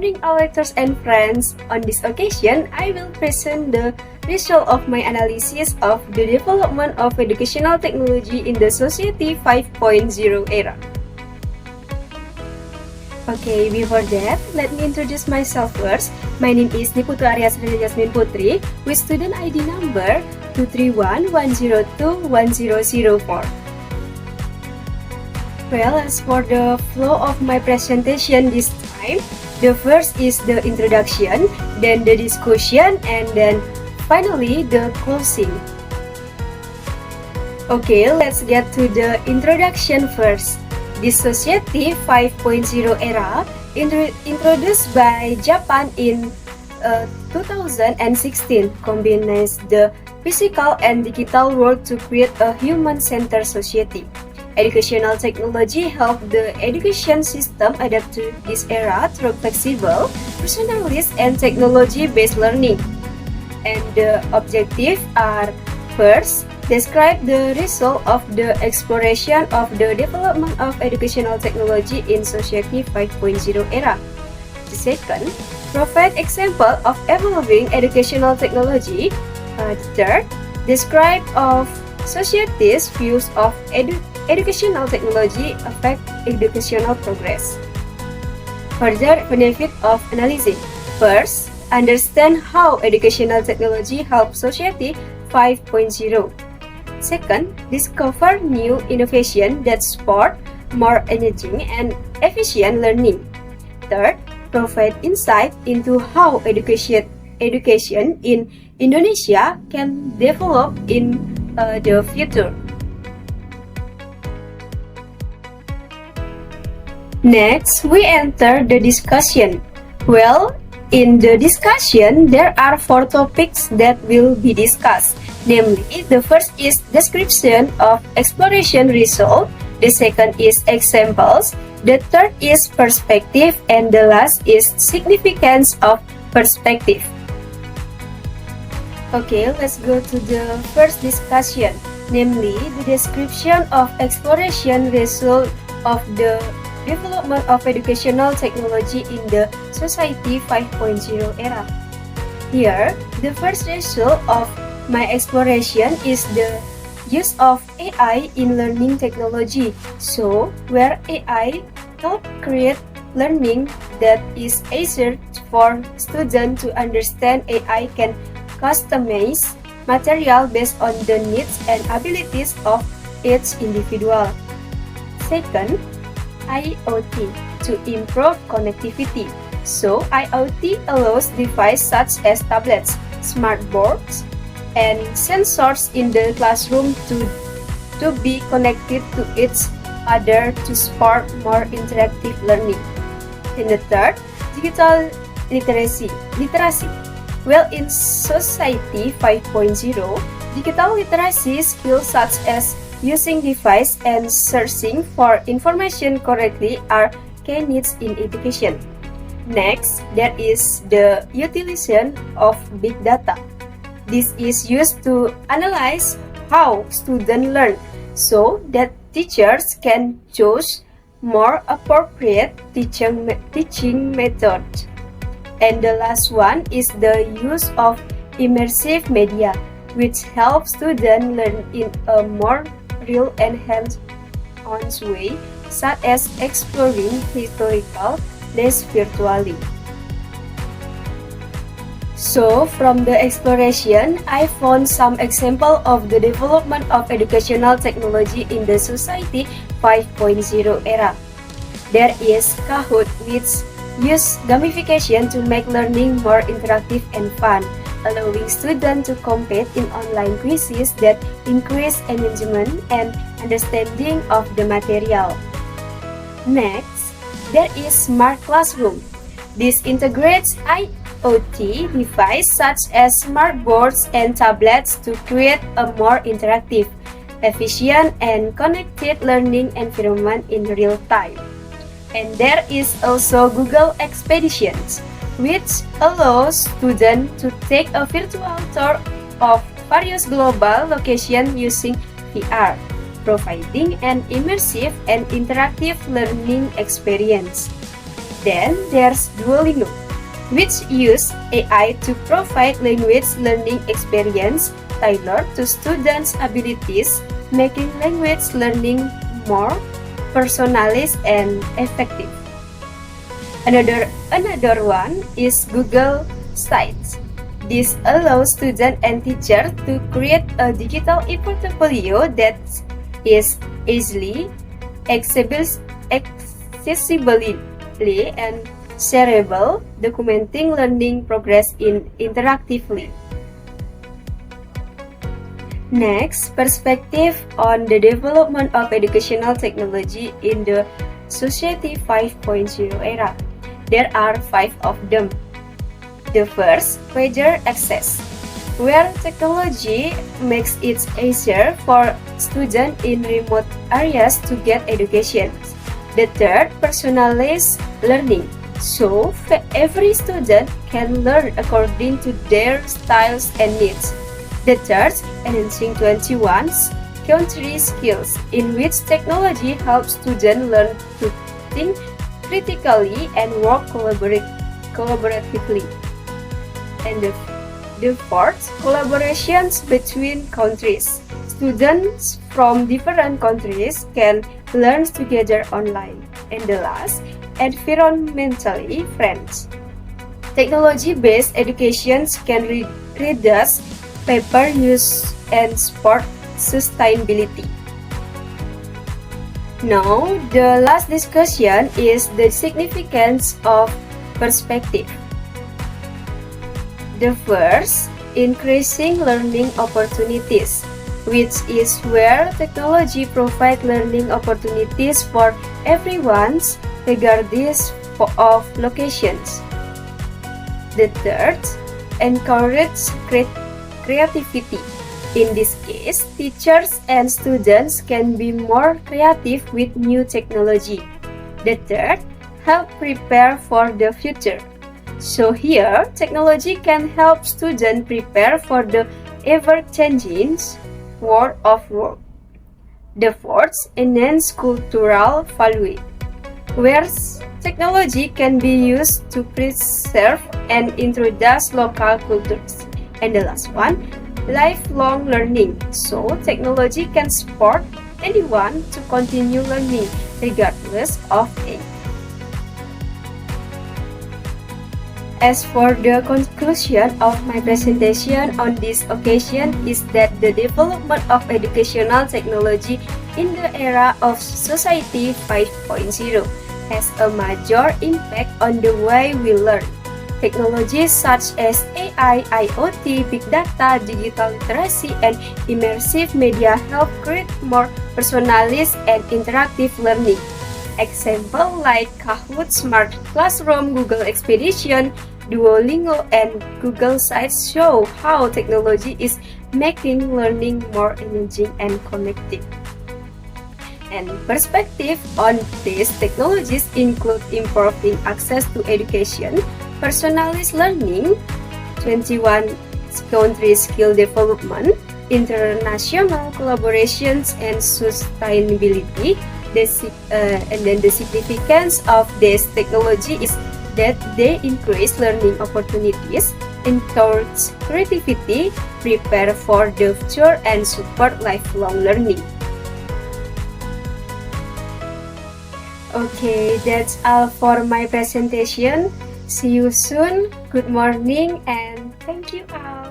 morning, all lectors and friends. On this occasion, I will present the result of my analysis of the development of educational technology in the Society 5.0 era. Okay, before that, let me introduce myself first. My name is Niputu Arya Sri Jasmine Putri with student ID number 231102104. Well, as for the flow of my presentation this time, the first is the introduction, then the discussion, and then finally the closing. Okay, let's get to the introduction first. The Society 5.0 era introduced by Japan in 2016 combines the physical and digital world to create a human-centered society. Educational technology helped the education system adapt to this era through flexible, personalized, and technology-based learning. And the objectives are: first, describe the result of the exploration of the development of educational technology in Society 5.0 era. The second, provide example of evolving educational technology. The third, describe of society's views of educational technology affect educational progress. Further benefit of analysis. First, understand how educational technology helps Society 5.0. Second, discover new innovation that support more engaging and efficient learning. Third, provide insight into how education in Indonesia can develop in the future. Next, we enter the discussion. Well, in the discussion, there are 4 topics that will be discussed. Namely, the first is description of exploration result, the second is examples, the third is perspective, and the last is significance of perspective. Okay, let's go to the first discussion, namely the description of exploration result of the development of educational technology in the Society 5.0 era. Here, the first result of my exploration is the use of AI in learning technology. So, where AI help create learning that is easier for students to understand, AI can customize material based on the needs and abilities of each individual. Second, IoT to improve connectivity. So, IoT allows devices such as tablets, smart boards, and sensors in the classroom to be connected to each other to support more interactive learning. And the third, digital literacy. Well, in Society 5.0, digital literacy skills such as using device and searching for information correctly are key needs in education. Next, there is the utilization of big data. This is used to analyze how students learn so that teachers can choose more appropriate teaching methods. And the last one is the use of immersive media, which helps students learn in a more real and hands-on way, such as exploring historical lessons virtually. So, from the exploration, I found some example of the development of educational technology in the Society 5.0 era. There is Kahoot, which uses gamification to make learning more interactive and fun, allowing students to compete in online quizzes that increase engagement and understanding of the material. Next, there is Smart Classroom. This integrates IoT devices such as smart boards and tablets to create a more interactive, efficient, and connected learning environment in real time. And there is also Google Expeditions, which allows students to take a virtual tour of various global locations using VR, providing an immersive and interactive learning experience. Then there's Duolingo, which use AI to provide language learning experience tailored to students' abilities, making language learning more personalized and effective. Another one is Google Sites. This allows students and teachers to create a digital e-portfolio that is easily accessibly and shareable, documenting learning progress interactively. Next, perspective on the development of educational technology in the Society 5.0 era. There are 5 of them. The first, wider access, where technology makes it easier for students in remote areas to get education. The third, personalized learning, so every student can learn according to their styles and needs. The third, enhancing 21's country skills, in which technology helps students learn to think critically and work collaboratively. And the fourth, collaborations between countries. Students from different countries can learn together online. And the last, environmentally friends. Technology-based education can reduce paper use and support sustainability. Now, the last discussion is the significance of perspective. The first, increasing learning opportunities, which is where technology provides learning opportunities for everyone regardless of locations. The third, encourage creativity. In this case, teachers and students can be more creative with new technology. The third, help prepare for the future. So here, technology can help students prepare for the ever-changing world of work. The fourth, enhance cultural value, where technology can be used to preserve and introduce local cultures. And the last one, lifelong learning. So technology can support anyone to continue learning regardless of age. As for the conclusion of my presentation on this occasion is that the development of educational technology in the era of Society 5.0 has a major impact on the way we learn. Technologies such as AI, IoT, big data, digital literacy, and immersive media help create more personalized and interactive learning. Examples like Kahoot, Smart Classroom, Google Expedition, Duolingo, and Google Sites show how technology is making learning more engaging and connected. And perspective on these technologies include improving access to education, personalized learning, 21 country skill development, international collaborations, and sustainability. And then the significance of this technology is that they increase learning opportunities, encourage creativity, prepare for the future, and support lifelong learning. Okay, that's all for my presentation. See you soon. Good morning and thank you all.